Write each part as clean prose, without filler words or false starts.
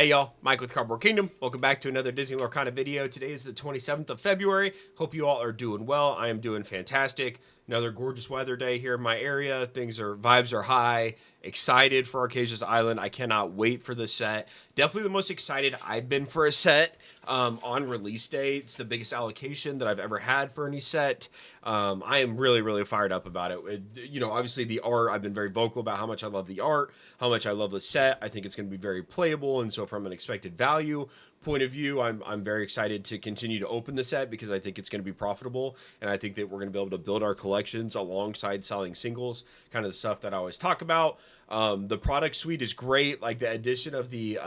Hey y'all, Mike with Cardboard Kingdom. Welcome back to another Disney Lorcana video. Today is the 27th of February. Hope you all are doing well. I am doing fantastic. Another gorgeous weather day here in my area. Vibes are high. Excited for Arcasia's Island. I cannot wait for the set. Definitely the most excited I've been for a set on release day. It's the biggest allocation that I've ever had for any set. I am really fired up about it. Obviously the art, I've been very vocal about how much I love the art, how much I love the set. I think it's going to be very playable, and so from an expected value point of view, I'm very excited to continue to open the set because I think it's going to be profitable, and I think that we're going to be able to build our collections alongside selling singles, kind of the stuff that I always talk about. The product suite is great, like the addition of the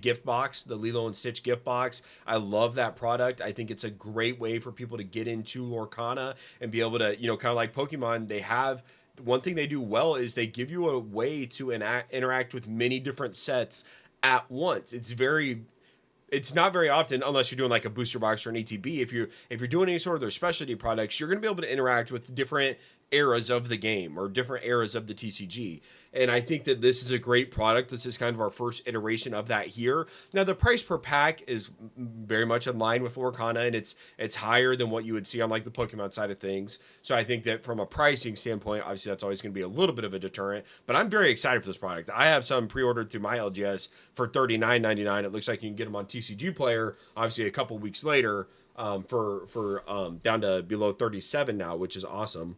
gift box, the Lilo and Stitch gift box. I love that product. I think it's a great way for people to get into Lorcana and be able to, kind of like Pokemon, they have one thing they do well is they give you a way to interact with many different sets at once. It's not very often, unless you're doing like a booster box or an ETB. If you're doing any sort of their specialty products, you're going to be able to interact with different eras of the game or different eras of the TCG. And I think that this is a great product. This is kind of our first iteration of that here. Now, the price per pack is very much in line with Lorcana, and it's higher than what you would see on like the Pokemon side of things. So I think that from a pricing standpoint, obviously that's always going to be a little bit of a deterrent. But I'm very excited for this product. I have some pre-ordered through my LGS for $39.99. It looks like you can get them on TCG Player, obviously a couple weeks later, for down to below 37 now, which is awesome.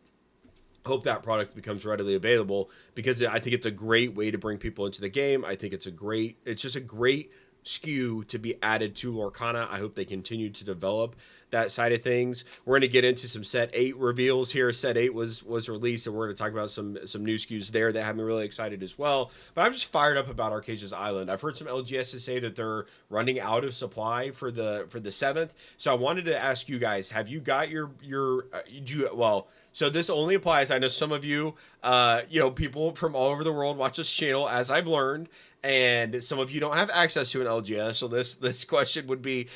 Hope that product becomes readily available because I think it's a great way to bring people into the game. I think it's just a great SKU to be added to Lorcana. I hope they continue to develop that side of things. We're going to get into some set 8 reveals here. Set 8 was released, and we're going to talk about some new SKUs there that have me really excited as well. But I'm just fired up about Arcasia's Island. I've heard some LGSs say that they're running out of supply for the 7th. So I wanted to ask you guys, have you got so this only applies, I know some of you, people from all over the world watch this channel, as I've learned, and some of you don't have access to an LGS, so this question would be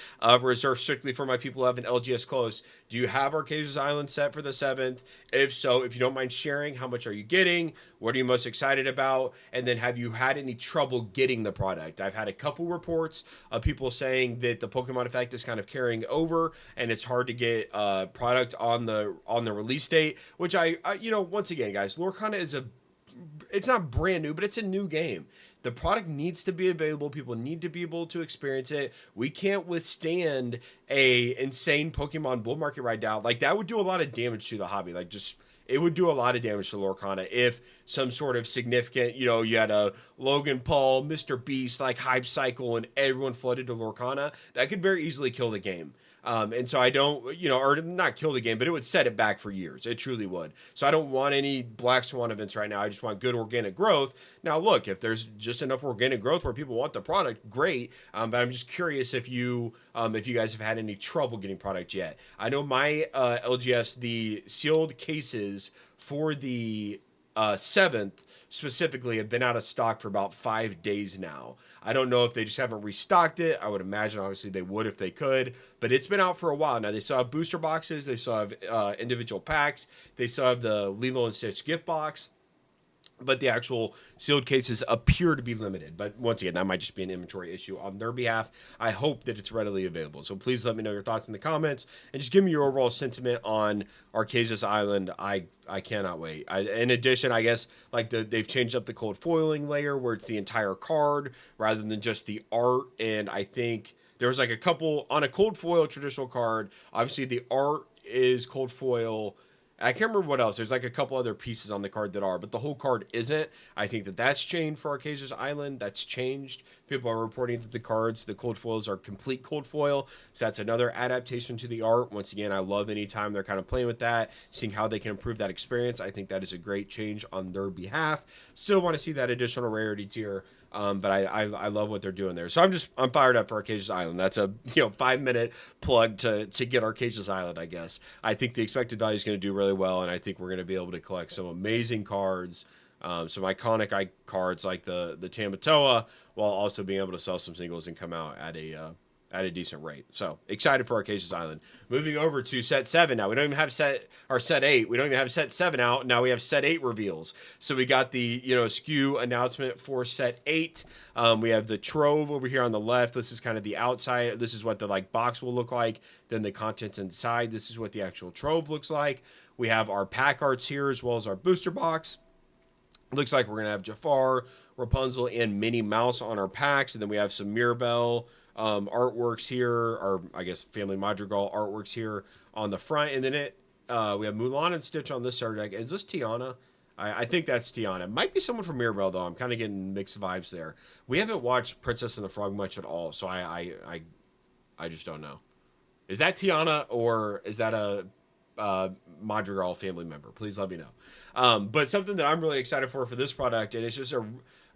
reserved strictly for my people who have an LGS close. Do you have Arcasia's Island set for the 7th? If so, if you don't mind sharing, how much are you getting? What are you most excited about? And then have you had any trouble getting the product? I've had a couple reports of people saying that the Pokemon effect is kind of carrying over, and it's hard to get product on the release date, which I once again, guys, Lorcana it's not brand new, but it's a new game. The product needs to be available. People need to be able to experience it. We can't withstand a insane Pokemon bull market right now. Like, that would do a lot of damage to the hobby. It would do a lot of damage to Lorcana if some sort of significant, you had a Logan Paul, Mr. Beast, like hype cycle and everyone flooded to Lorcana. That could very easily kill the game. And so I don't, or not kill the game, but it would set it back for years. It truly would. So I don't want any Black Swan events right now. I just want good organic growth. Now, look, if there's just enough organic growth where people want the product, great. But I'm just curious if you guys have had any trouble getting product yet. I know my LGS, the sealed cases for the 7th specifically have been out of stock for about 5 days now. I don't know if they just haven't restocked it. I would imagine obviously they would if they could, but it's been out for a while now. They still have booster boxes, they still have individual packs, they still have the Lilo and Stitch gift box, but the actual sealed cases appear to be limited. But once again, that might just be an inventory issue on their behalf. I hope that it's readily available. So please let me know your thoughts in the comments and just give me your overall sentiment on Arcasia's Island. I cannot wait. In addition, I guess they've changed up the cold foiling layer where it's the entire card rather than just the art. And I think there was like a couple on a cold foil traditional card. Obviously, the art is cold foil. I can't remember what else. There's like a couple other pieces on the card that are, but the whole card isn't. I think that's changed for Arcasia's Island. That's changed. People are reporting that the cold foils are complete cold foil. So that's another adaptation to the art. Once again, I love anytime they're kind of playing with that, seeing how they can improve that experience. I think that is a great change on their behalf. Still want to see that additional rarity tier. But I love what they're doing there. So I'm fired up for Arcasia's Island. That's a 5-minute plug to get Arcasia's Island, I guess. I think the expected value is going to do really well, and I think we're going to be able to collect some amazing cards, some iconic cards like the Tamatoa, while also being able to sell some singles and come out at a at a decent rate. So excited for Arcasia Island. Moving over to set 7 now. We don't even have set 8. We don't even have set 7 out. Now we have set 8 reveals. So we got the SKU announcement for set 8. We have the trove over here on the left. This is kind of the outside. This is what the box will look like. Then the contents inside. This is what the actual trove looks like. We have our pack arts here as well as our booster box. Looks like we're gonna have Jafar, Rapunzel, and Minnie Mouse on our packs, and then we have some Mirabelle artworks here, or I guess Family Madrigal artworks here on the front, and then we have Mulan and Stitch on this starter deck. Is this Tiana? I think that's Tiana. It might be someone from Mirabelle though. I'm kind of getting mixed vibes there. We haven't watched Princess and the Frog much at all, so I just don't know. Is that Tiana or is that a Madrigal family member? Please let me know. But something that I'm really excited for this product, and it's just a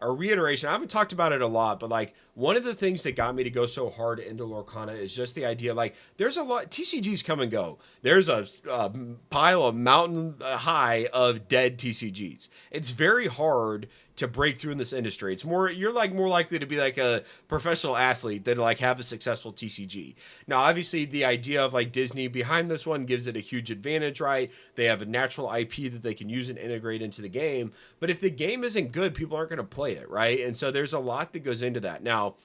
reiteration. I haven't talked about it a lot, but one of the things that got me to go so hard into Lorcana is just the idea, there's a lot, TCGs come and go. There's a pile of mountain high of dead TCGs. It's very hard to break through in this industry. It's more, you're more likely to be a professional athlete than have a successful TCG. Now, obviously the idea of Disney behind this one gives it a huge advantage, right? They have a natural IP that they can use and integrate into the game. But if the game isn't good, people aren't going to play it, right? And so there's a lot that goes into that. Now,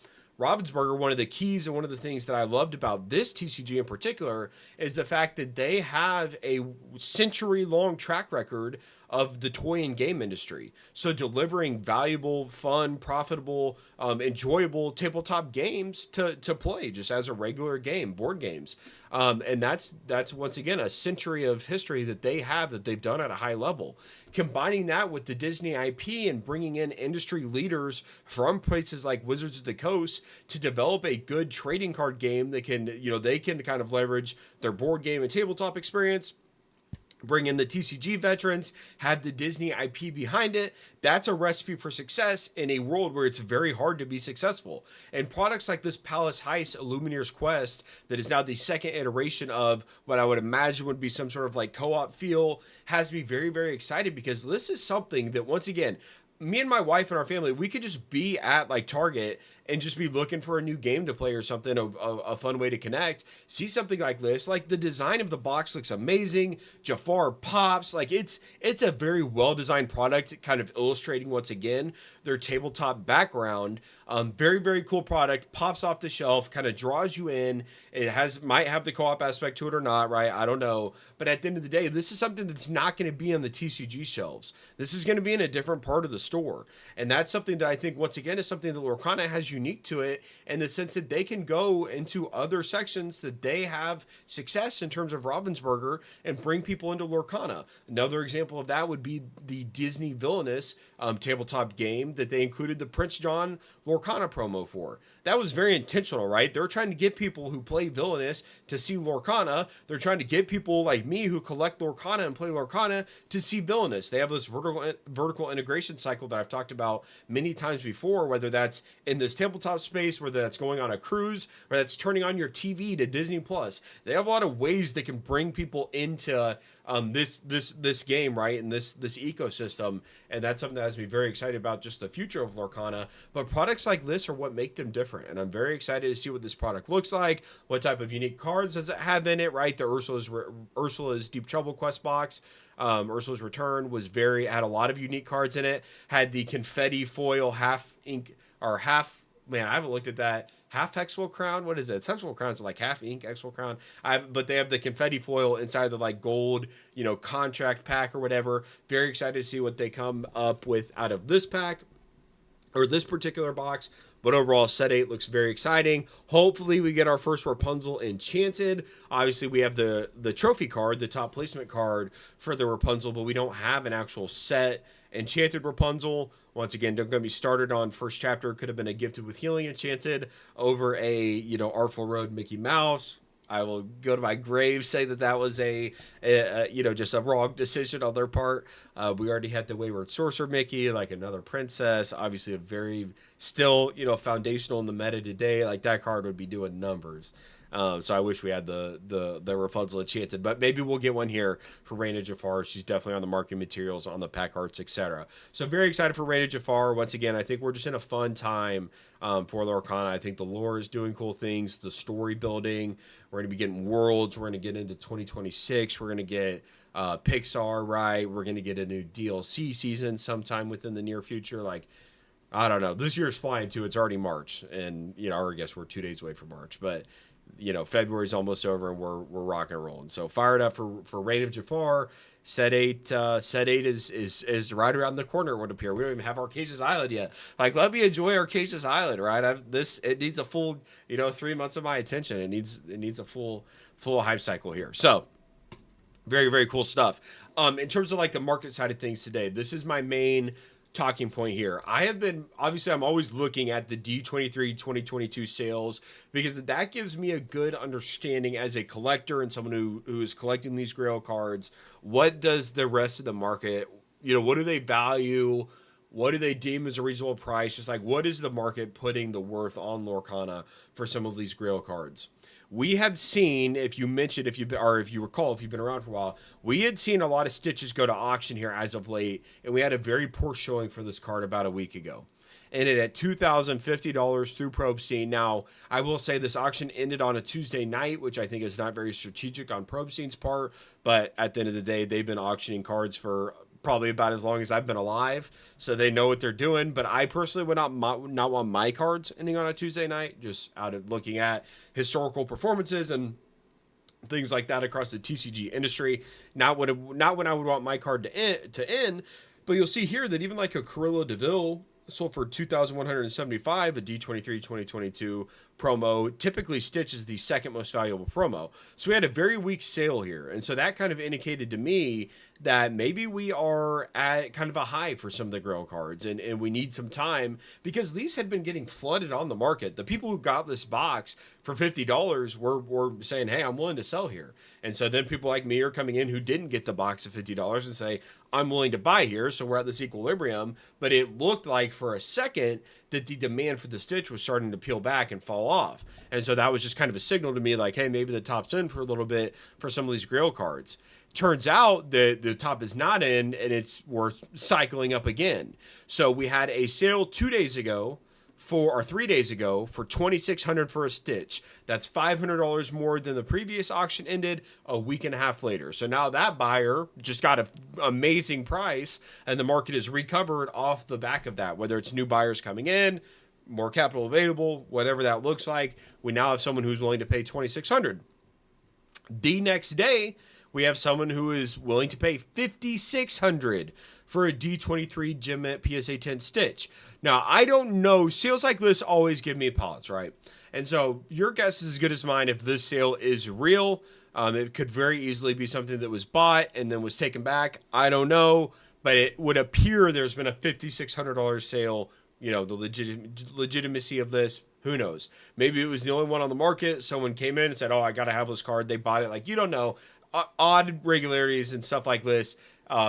Ravensburger, one of the keys and one of the things that I loved about this TCG in particular is the fact that they have a century-long track record of the toy and game industry. So delivering valuable, fun, profitable, enjoyable tabletop games to play just as a regular game, board games. And that's once again a century of history that they've done at a high level. Combining that with the Disney IP and bringing in industry leaders from places like Wizards of the Coast to develop a good trading card game that can, they can kind of leverage their board game and tabletop experience, bring in the TCG veterans, have the Disney IP behind it. That's a recipe for success in a world where it's very hard to be successful. And products like this Palace Heist Illumineer's Quest, that is now the second iteration of what I would imagine would be some sort of co-op feel, has me very, very excited, because this is something that, once again, me and my wife and our family, we could just be at Target and just be looking for a new game to play or something, a fun way to connect, see something like this. The design of the box looks amazing. Jafar pops. It's a very well-designed product, kind of illustrating, once again, their tabletop background. Very, very cool product. Pops off the shelf, kind of draws you in. It might have the co-op aspect to it or not, right? I don't know. But at the end of the day, this is something that's not going to be on the TCG shelves. This is going to be in a different part of the store. And that's something that I think, once again, is something that Lorcana has unique to it, in the sense that they can go into other sections that they have success in terms of Ravensburger and bring people into Lorcana. Another example of that would be the Disney Villainous tabletop game that they included the Prince John Lorcana promo for. That was very intentional, right? They're trying to get people who play Villainous to see Lorcana. They're trying to get people like me who collect Lorcana and play Lorcana to see Villainous. They have this vertical integration cycle that I've talked about many times before, whether that's in this tabletop space, whether that's going on a cruise, or that's turning on your TV to Disney Plus. They have a lot of ways they can bring people into this game, right, and this ecosystem, and that's something that has me very excited about just the future of Lorcana. But products like this are what make them different, and I'm very excited to see what this product looks like. What type of unique cards does it have in it, right? The Ursula's Deep Trouble quest box, Ursula's Return had a lot of unique cards in it. Had the confetti foil half ink or half. Man, I haven't looked at that. Half Hexwell Crown? What is it? Hexwell Crown's half ink Hexwell Crown. But they have the confetti foil inside the gold, contract pack or whatever. Very excited to see what they come up with out of this pack or this particular box. But overall, set 8 looks very exciting. Hopefully, we get our first Rapunzel Enchanted. Obviously, we have the trophy card, the top placement card for the Rapunzel, but we don't have an actual set Enchanted Rapunzel. Once again, don't get me started on first chapter. Could have been a Gifted with Healing Enchanted over a, Artful Road Mickey Mouse. I will go to my grave say that was just a wrong decision on their part. We already had the Wayward Sorcerer Mickey, another princess. Obviously, a very still, foundational in the meta today. That card would be doing numbers. So I wish we had the Rapunzel Enchanted, but maybe we'll get one here for Reign of Jafar. She's definitely on the marketing materials, on the pack arts, etc. So very excited for Reign of Jafar. Once again, I think we're just in a fun time for Lorcana. I think the lore is doing cool things, the story building. We're going to be getting worlds. We're going to get into 2026. We're going to get Pixar, right? We're going to get a new DLC season sometime within the near future. Like, I don't know. This year's flying too. It's already March, and or I guess we're 2 days away from March, but February's almost over, and we're rocking and rolling. So fired up for Reign of Jafar. Set 8 is right around the corner. It would appear. We don't even have Arcasia's Island yet. Like, let me enjoy Arcasia's Island, right? It needs a full 3 months of my attention. It needs a full hype cycle here. So very, very cool stuff. In terms of like the market side of things today, this is my main talking point here. I'm always looking at the D23 2022 sales, because that gives me a good understanding as a collector and someone who is collecting these Grail cards. What does the rest of the market, what do they value? What do they deem as a reasonable price? Just like, what is the market putting the worth on Lorcana for some of these Grail cards? We have seen, if you recall, if you've been around for a while, we had seen a lot of Stitches go to auction here as of late, and we had a very poor showing for this card about a week ago. Ended at $2,050 through Probe Scene. Now, I will say this auction ended on a Tuesday night, which I think is not very strategic on Probe Scene's part, but at the end of the day, they've been auctioning cards for probably about as long as I've been alive, so they know what they're doing. But I personally would not want my cards ending on a Tuesday night, just out of looking at historical performances and things like that across the TCG industry. Not when I would want my card to end. But you'll see here that even like a Carrillo DeVille sold for $2,175, a D23 2022 promo. Typically, Stitch is the second most valuable promo. So we had a very weak sale here. And so that kind of indicated to me that maybe we are at kind of a high for some of the Grail cards, and we need some time, because these had been getting flooded on the market. The people who got this box for $50 were saying, hey, I'm willing to sell here. And so then people like me are coming in who didn't get the box of $50 and say, I'm willing to buy here. So we're at this equilibrium. But it looked like for a second that the demand for the Stitch was starting to peel back and fall off. And so that was just kind of a signal to me, like, hey, maybe the top's in for a little bit for some of these Grail cards. Turns out that the top is not in, and we're cycling up again. So we had a sale 3 days ago for $2,600 for a Stitch. That's $500 more than the previous auction ended a week and a half later. So now that buyer just got an amazing price, and the market is recovered off the back of that, whether it's new buyers coming in, more capital available, whatever that looks like. We now have someone who's willing to pay $2,600. The next day, we have someone who is willing to pay $5,600 for a D23 Gem PSA 10 Stitch. Now, I don't know. Sales like this always give me a pause, right? And so your guess is as good as mine if this sale is real. It could very easily be something that was bought and then was taken back. I don't know, but it would appear there's been a $5,600 sale. The legitimacy of this, who knows? Maybe it was the only one on the market. Someone came in and said, oh, I got to have this card. They bought it. Like, you don't know. Odd regularities and stuff like this,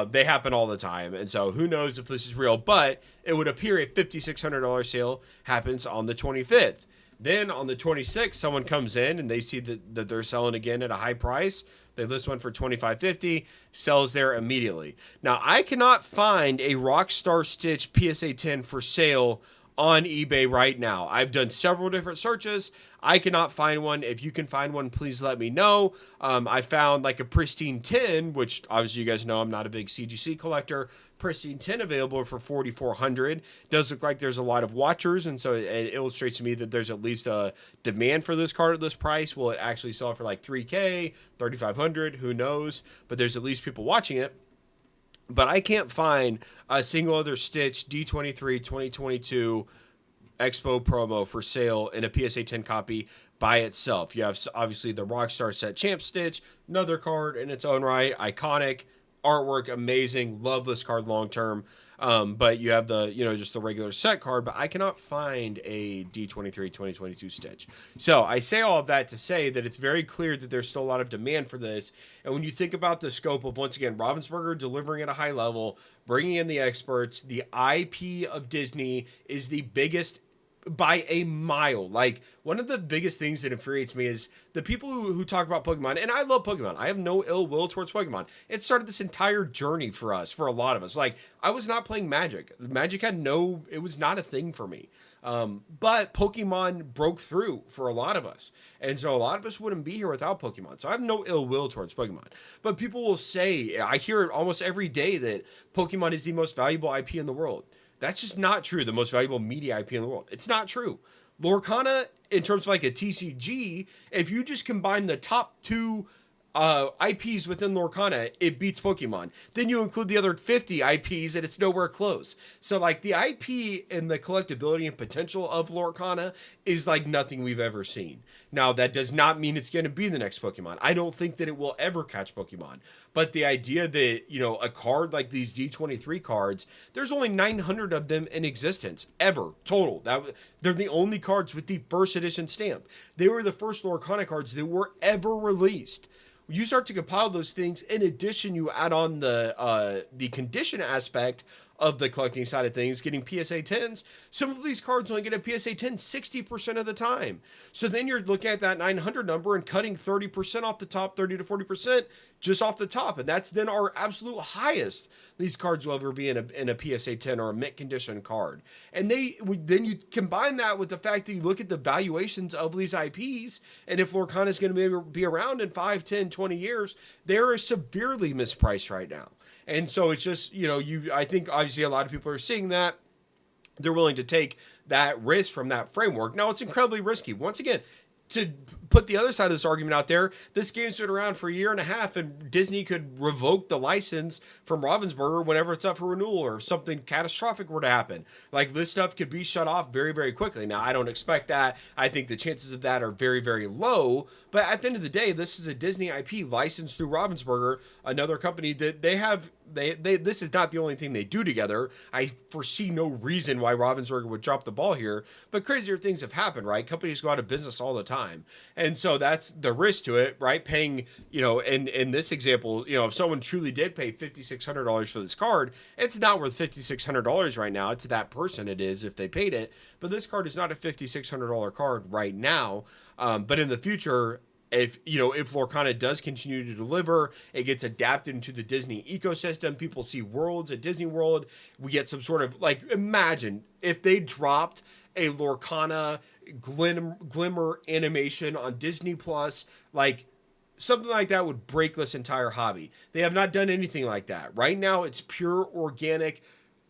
they happen all the time. And so who knows if this is real, but it would appear a $5,600 sale happens on the 25th. Then on the 26th, someone comes in and they see that they're selling again at a high price. They list one for $25.50, sells there immediately. Now, I cannot find a Rockstar Stitch PSA 10 for sale on eBay right now. I've done several different searches. I cannot find one. If you can find one, please let me know. I found like a Pristine 10, which obviously you guys know I'm not a big CGC collector. Pristine 10 available for $4,400. Does look like there's a lot of watchers, and so it illustrates to me that there's at least a demand for this card at this price. Will it actually sell for like $3,000, $3,500? Who knows? But there's at least people watching it. But I can't find a single other Stitch D23 2022 Expo promo for sale in a PSA 10 copy by itself. You have obviously the Rockstar Set Champ Stitch, another card in its own right, iconic, artwork amazing, love this card long term. But you have the, just the regular set card, but I cannot find a D23 2022 Stitch. So I say all of that to say that it's very clear that there's still a lot of demand for this. And when you think about the scope of, once again, Ravensburger delivering at a high level, bringing in the experts, the IP of Disney is the biggest by a mile. Like, one of the biggest things that infuriates me is the people who talk about Pokemon, and I love Pokemon. I have no ill will towards Pokemon. It started this entire journey for us, for a lot of us. Like, I was not playing Magic. Magic had no, it was not a thing for me. But Pokemon broke through for a lot of us. And so a lot of us wouldn't be here without Pokemon. So I have no ill will towards Pokemon. But people will say, I hear it almost every day, that Pokemon is the most valuable IP in the world. That's just not true. The most valuable media IP in the world. It's not true. Lorcana, in terms of like a TCG, if you just combine the top two IPs within Lorcana, it beats Pokemon. Then you include the other 50 IPs and it's nowhere close. So like the IP and the collectability and potential of Lorcana is like nothing we've ever seen. Now that does not mean it's going to be the next Pokemon. I don't think that it will ever catch Pokemon. But the idea that, you know, a card like these D23 cards, there's only 900 of them in existence ever total. They're the only cards with the first edition stamp. They were the first Lorcana cards that were ever released. You start to compile those things. In addition, you add on the condition aspect of the collecting side of things, getting PSA 10s. Some of these cards only get a PSA 10 60% of the time. So then you're looking at that 900 number and cutting 30% off the top, 30 to 40% just off the top. And that's then our absolute highest these cards will ever be in a PSA 10 or a mint condition card. And then you combine that with the fact that you look at the valuations of these IPs, and if Lorcana is going to be around in 5, 10, 20 years, they're severely mispriced right now. And so it's just, you know, I think obviously a lot of people are seeing that. They're willing to take that risk from that framework. Now, it's incredibly risky. Once again, to put the other side of this argument out there, this game's been around for a year and a half, and Disney could revoke the license from Ravensburger whenever it's up for renewal, or if something catastrophic were to happen. Like, this stuff could be shut off very, very quickly. Now, I don't expect that. I think the chances of that are very, very low. But at the end of the day, this is a Disney IP licensed through Ravensburger, another company that they have. This is not the only thing they do together. I foresee no reason why Ravensburger would drop the ball here, but crazier things have happened, right? Companies go out of business all the time. And so that's the risk to it, right? Paying, you know, in this example, you know, if someone truly did pay $5,600 for this card, it's not worth $5,600 right now. To that person it is if they paid it, but this card is not a $5,600 card right now. But in the future, if Lorcana does continue to deliver, it gets adapted into the Disney ecosystem. People see worlds at Disney World. We get some sort of, like, imagine if they dropped a Lorcana glimmer animation on Disney Plus, like something like that would break this entire hobby. They have not done anything like that. Right now, it's pure organic,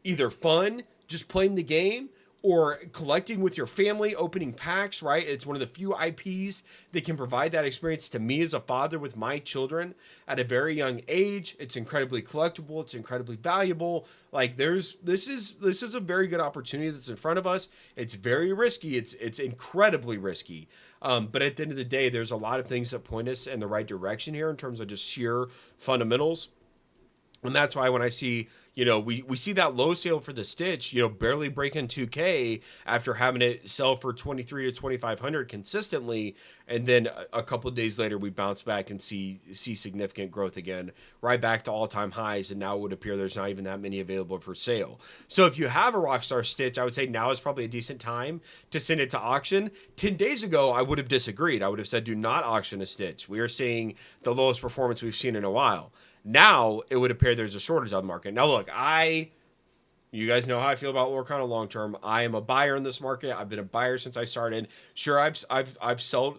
either fun, just playing the game, or collecting with your family, opening packs, right? It's one of the few IPs that can provide that experience to me as a father with my children at a very young age. It's incredibly collectible. It's incredibly valuable. Like, this is a very good opportunity that's in front of us. It's very risky. It's incredibly risky. But at the end of the day, there's a lot of things that point us in the right direction here in terms of just sheer fundamentals. And that's why when I see, you know, we see that low sale for the Stitch, you know, barely breaking 2K after having it sell for 23 to 2,500 consistently, and then a couple of days later we bounce back and see significant growth again, right back to all-time highs, and now it would appear there's not even that many available for sale. So if you have a Rockstar Stitch, I would say now is probably a decent time to send it to auction. 10 days ago, I would have disagreed. I would have said do not auction a Stitch. We are seeing the lowest performance we've seen in a while. Now it would appear there's a shortage on the market. Now look, you guys know how I feel about Lorcana long term. I am a buyer in this market. I've been a buyer since I started. Sure, I've sold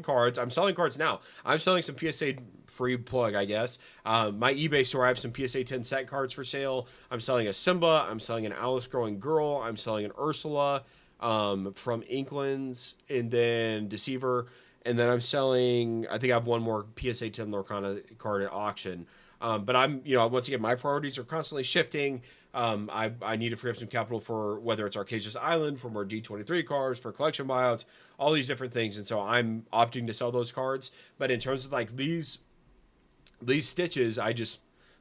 cards. I'm selling cards now. I'm selling some PSA free plug, I guess. My eBay store, I have some PSA 10 set cards for sale. I'm selling a Simba. I'm selling an Alice Growing Girl. I'm selling an Ursula from Inklands, and then Deceiver. And then I'm selling, I think I have one more PSA 10 Lorcana card at auction. But I'm, you know, once again, my priorities are constantly shifting. I need to free up some capital for whether it's Arcasia Island, for more D23 cards, for collection buyouts, all these different things. And so I'm opting to sell those cards. But in terms of like these Stitches,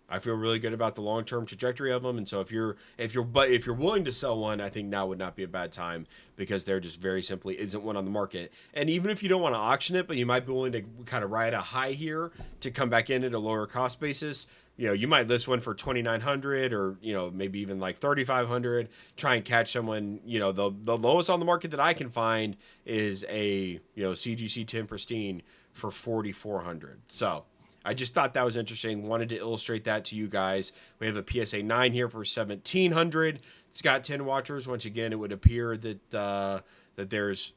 I feel really good about the long-term trajectory of them. And so if you're willing to sell one, I think now would not be a bad time, because there just very simply isn't one on the market. And even if you don't want to auction it, but you might be willing to kind of ride a high here to come back in at a lower cost basis, you might list one for 2,900 or maybe even like 3,500. Try and catch someone. The lowest on the market that I can find is a CGC 10 pristine for 4,400. So I just thought that was interesting. Wanted to illustrate that to you guys. We have a PSA 9 here for 1,700. It's got 10 watchers. Once again, it would appear that that there's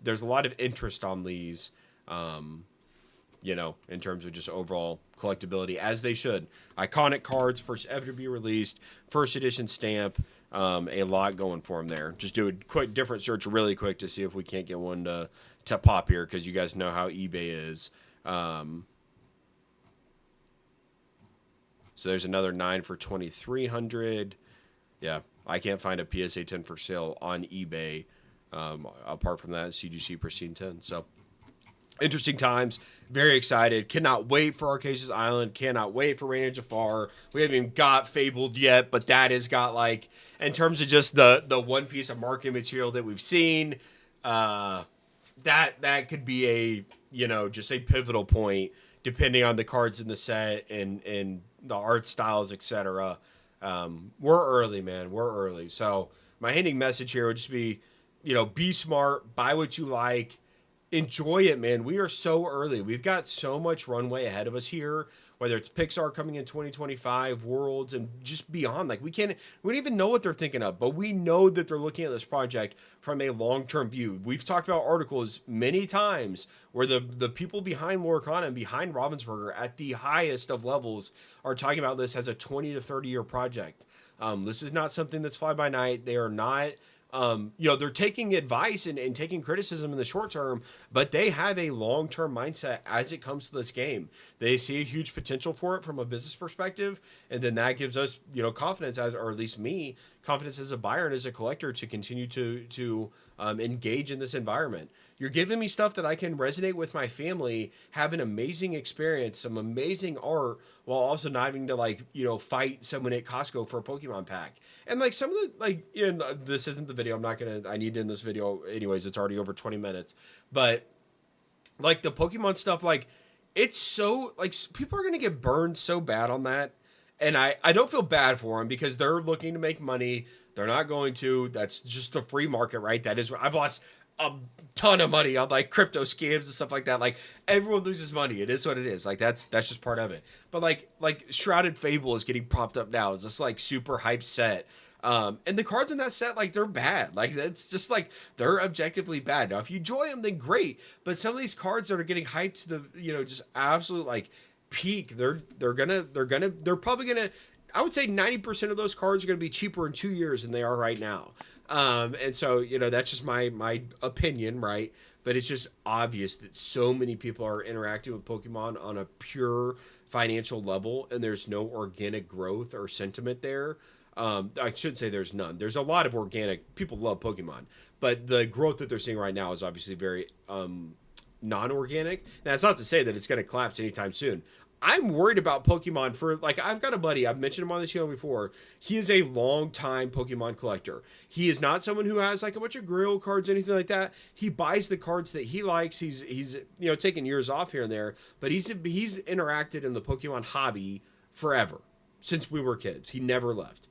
a lot of interest on these. In terms of just overall collectability, as they should. Iconic cards, first ever to be released, first edition stamp, a lot going for them there. Just do a quick different search really quick to see if we can't get one to pop here, because you guys know how eBay is. So there's another 9 for 2,300. Yeah, I can't find a PSA 10 for sale on eBay. Apart from that, CGC Pristine 10. So interesting times. Very excited. Cannot wait for Arcasia Island. Cannot wait for Reign of Jafar. We haven't even got Fabled yet, but that has got, like, in terms of just the one piece of marketing material that we've seen, that could be just a pivotal point depending on the cards in the set and the art styles, etc. We're early, man. We're early. So my ending message here would just be, be smart, buy what you like, enjoy it, man. We are so early. We've got so much runway ahead of us here, whether it's Pixar coming in 2025, Worlds, and just beyond. Like, we don't even know what they're thinking of, but we know that they're looking at this project from a long-term view. We've talked about articles many times where the people behind Lorcana and behind Ravensburger at the highest of levels are talking about this as a 20 to 30 year project. This is not something that's fly by night. They are not they're taking advice and taking criticism in the short term, but they have a long-term mindset as it comes to this game. They see a huge potential for it from a business perspective, and then that gives us, confidence or at least me, confidence as a buyer and as a collector to continue to engage in this environment. You're giving me stuff that I can resonate with my family, have an amazing experience, some amazing art, while also not having to fight someone at Costco for a Pokemon pack. And some of the this isn't the video. I need to end this video anyways. It's already over 20 minutes. But the Pokemon stuff, it's so people are gonna get burned so bad on that. And I don't feel bad for them because they're looking to make money. They're not going to. That's just the free market, right? That is, I've lost a ton of money on crypto scams and stuff like that. Everyone loses money. It is what it is. That's just part of it. But like Shrouded Fable is getting propped up now. It's this super hyped set. And the cards in that set, they're bad. That's just they're objectively bad. Now, if you enjoy them, then great. But some of these cards that are getting hyped to the, just absolute peak, they're probably gonna, I would say 90% of those cards are gonna be cheaper in 2 years than they are right now. And so, that's just my opinion, right? But it's just obvious that so many people are interacting with Pokemon on a pure financial level, and there's no organic growth or sentiment there. I should say there's none. There's a lot of organic. People love Pokemon, but the growth that they're seeing right now is obviously very non-organic. Now, that's not to say that it's going to collapse anytime soon. I'm worried about Pokemon for, I've got a buddy, I've mentioned him on the channel before. He is a long-time Pokemon collector. He is not someone who has a bunch of grill cards or anything like that. He buys the cards that he likes. He's taking years off here and there, but he's interacted in the Pokemon hobby forever, since we were kids. He never left.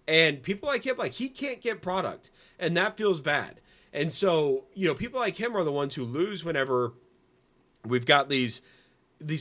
And people like him, he can't get product, and that feels bad. And so, people like him are the ones who lose whenever we've got these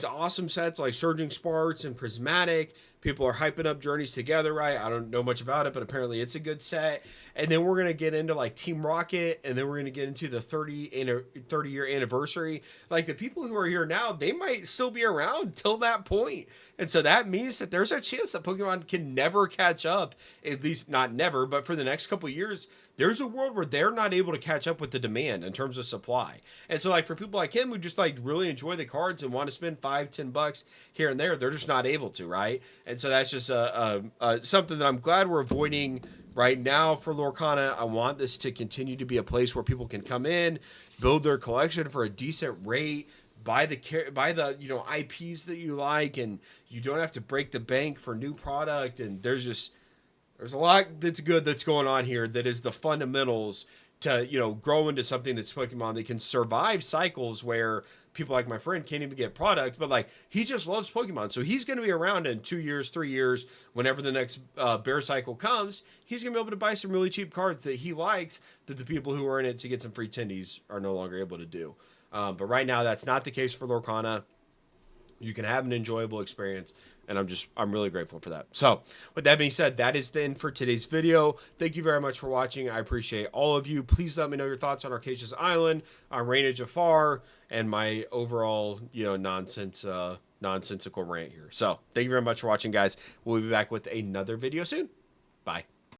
awesome sets like Surging Sparks and Prismatic. People are hyping up Journeys Together, right? I don't know much about it, but apparently it's a good set. And then we're going to get into Team Rocket, and then we're going to get into the 30-year anniversary. The people who are here now, they might still be around till that point. And so that means that there's a chance that Pokemon can never catch up, at least not never, but for the next couple of years, there's a world where they're not able to catch up with the demand in terms of supply. And so for people like him who just really enjoy the cards and want to spend $5-10 here and there, they're just not able to, right? And so that's just something that I'm glad we're avoiding right now for Lorcana. I want this to continue to be a place where people can come in, build their collection for a decent rate, buy the IPs that you like, and you don't have to break the bank for new product. And there's a lot that's good that's going on here that is the fundamentals to, you know, grow into something that's Pokemon that can survive cycles where people like my friend can't even get product, but like he just loves Pokemon. So he's going to be around in 2 years, 3 years, whenever the next bear cycle comes. He's going to be able to buy some really cheap cards that he likes that the people who are in it to get some free tendies are no longer able to do. But right now, that's not the case for Lorcana. You can have an enjoyable experience, and I'm really grateful for that. So with that being said, that is the end for today's video. Thank you very much for watching. I appreciate all of you. Please let me know your thoughts on Arcasia Island, on Reign of Jafar, and my overall, you know, nonsensical rant here. So thank you very much for watching, guys. We'll be back with another video soon. Bye.